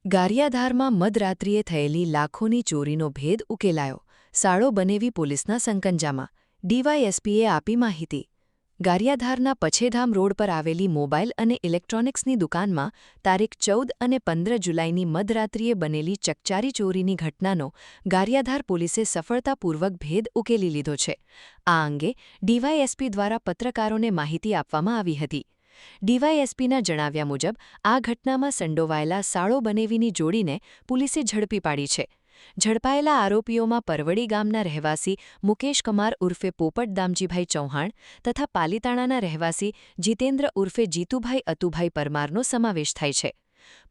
ગારિયાધારમાં મધરાત્રિએ થયેલી લાખોની ચોરીનો ભેદ ઉકેલાયો. સાળો બનેવી પોલીસના સંકંજામાં. ડીવાયએસપીએ આપી માહિતી. ગારિયાધારના પછેધામ રોડ પર આવેલી મોબાઈલ અને ઇલેક્ટ્રોનિક્સની દુકાનમાં તારીખ 14 અને 15 જુલાઈની મધરાત્રિએ બનેલી ચકચારી ચોરીની ઘટનાનો ગારિયાધાર પોલીસે સફળતાપૂર્વક ભેદ ઉકેલી લીધો છે. આ અંગે ડીવાયએસપી દ્વારા પત્રકારોને માહિતી આપવામાં આવી હતી. ડીવાયએસપીના જણાવ્યા મુજબ આ ઘટનામાં સંડોવાયેલા સાળો બનેવીની જોડીને પોલીસે ઝડપી પાડી છે. ઝડપાયેલા આરોપીઓમાં પરવડી ગામના રહેવાસી મુકેશ કુમાર ઉર્ફે પોપટ દામજીભાઈ ચૌહાણ તથા પાલીતાણાના રહેવાસી જીતેન્દ્ર ઉર્ફે જીતુભાઈ અતુભાઈ પરમારનો સમાવેશ થાય છે.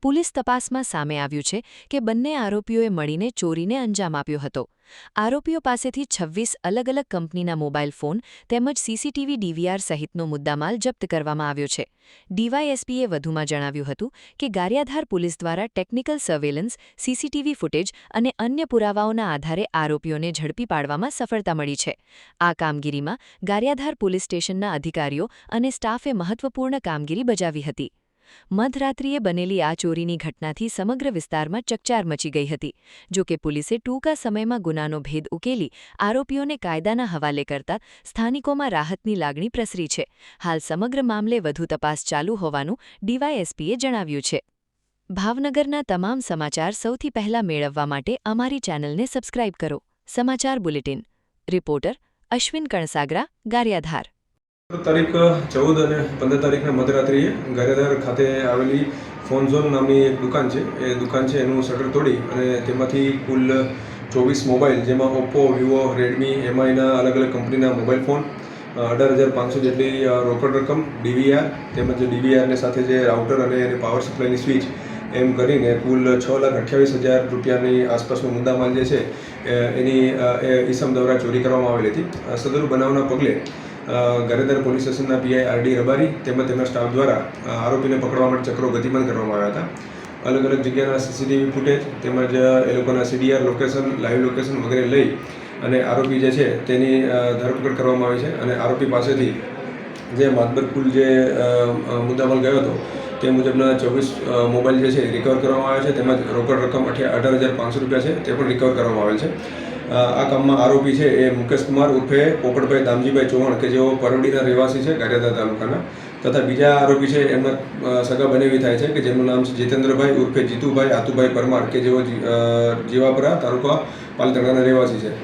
પોલીસ તપાસમાં સામે આવ્યું છે કે બંને આરોપીઓએ મળીને ચોરીને અંજામ આપ્યો હતો. આરોપીઓ પાસેથી 26 અલગ અલગ કંપનીના મોબાઈલ ફોન તેમજ સીસીટીવી ડીવીઆર સહિતનો મુદ્દામાલ જપ્ત કરવામાં આવ્યો છે. ડીવાયએસપીએ વધુમાં જણાવ્યું હતું કે ગારિયાધાર પોલીસ દ્વારા ટેકનિકલ સર્વેલન્સ, સીસીટીવી ફૂટેજ અને અન્ય પુરાવાઓના આધારે આરોપીઓને ઝડપી પાડવામાં સફળતા મળી છે. આ કામગીરીમાં ગારિયાધાર પોલીસ સ્ટેશનના અધિકારીઓ અને સ્ટાફે મહત્વપૂર્ણ કામગીરી બજાવી હતી. મધરાત્રિએ બનેલી આ ચોરીની ઘટનાથી સમગ્ર વિસ્તારમાં ચકચાર મચી ગઈ હતી. જોકે પોલીસે ટૂંકા સમયમાં ગુનાનો ભેદ ઉકેલી આરોપીઓને કાયદાના હવાલે કરતા સ્થાનિકોમાં રાહતની લાગણી પ્રસરી છે. હાલ સમગ્ર મામલે વધુ તપાસ ચાલુ હોવાનું ડીવાયએસપીએ જણાવ્યું છે. ભાવનગરના તમામ સમાચાર સૌથી પહેલા મેળવવા માટે અમારી ચેનલને સબસ્ક્રાઇબ કરો. સમાચાર બુલેટિન. રિપોર્ટર અશ્વિન કણસાગરા, ગારિયાધાર. તારીખ 14 અને 15 તારીખના મધરાત્રિએ ગારિયાધાર ખાતે આવેલી ફોનઝોન નામની એક દુકાન છે. એ દુકાન છે એનું શટર તોડી અને તેમાંથી કુલ 24 મોબાઈલ, જેમાં ઓપ્પો, વિવો, રેડમી, એમઆઈના અલગ અલગ કંપનીના મોબાઈલ ફોન, 18,500 જેટલી રોકડ રકમ, ડીવીઆર તેમજ ડીવીઆરની સાથે જે રાઉટર અને પાવર સપ્લાયની સ્વિચ, એમ કરીને કુલ 6,28,000 રૂપિયાની આસપાસનો મુદ્દામાલ જે છે એની ઈસમ દ્વારા ચોરી કરવામાં આવેલી હતી. સદરુ બનાવના પગલે ગારિયાધાર પોલીસ સ્ટેશનના પીઆઈ આરડી રબારી તેમજ તેમના સ્ટાફ દ્વારા આરોપીને પકડવા માટે ચક્રો ગતિમાન કરવામાં આવ્યા હતા. અલગ અલગ જગ્યાના સીસીટીવી ફૂટેજ તેમજ એ લોકોના સીડીઆર લોકેશન, લાઈવ લોકેશન વગેરે લઈ અને આરોપી જે છે તેની ધરપકડ કરવામાં આવી છે. અને આરોપી પાસેથી જે માતબર કુલ જે મુદ્દામાલ ગયો હતો તે મુજબના 24 મોબાઈલ જે છે રિકવર કરવામાં આવ્યા છે. તેમજ રોકડ રકમ 18,500 રૂપિયા છે તે પણ રિકવર કરવામાં આવેલ છે. આ કામમાં આરોપી છે એ મુકેશ કુમાર ઉર્ફે પોપટભાઈ દામજીભાઈ ચૌહાણ, કે જેઓ પરવડીના રહેવાસી છે ગારિયાધાર તાલુકાના, તથા બીજા આરોપી છે એમના સગા બનેવી થાય છે કે જેમનું નામ છે જીતેન્દ્રભાઈ ઉર્ફે જીતુભાઈ આતુભાઈ પરમાર, કે જેઓ જીવાપરા તાલુકા પાલીતાણાના રહેવાસી છે.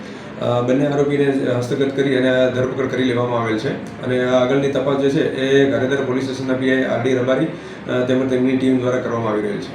બંને આરોપીને હસ્તગત કરી અને ધરપકડ કરી લેવામાં આવેલ છે. અને આગળની તપાસ જે છે એ ગારિયાધાર પોલીસ સ્ટેશનના પીઆઈ આરડી રબારી તેમજ તેમની ટીમ દ્વારા કરવામાં આવી રહેલ છે.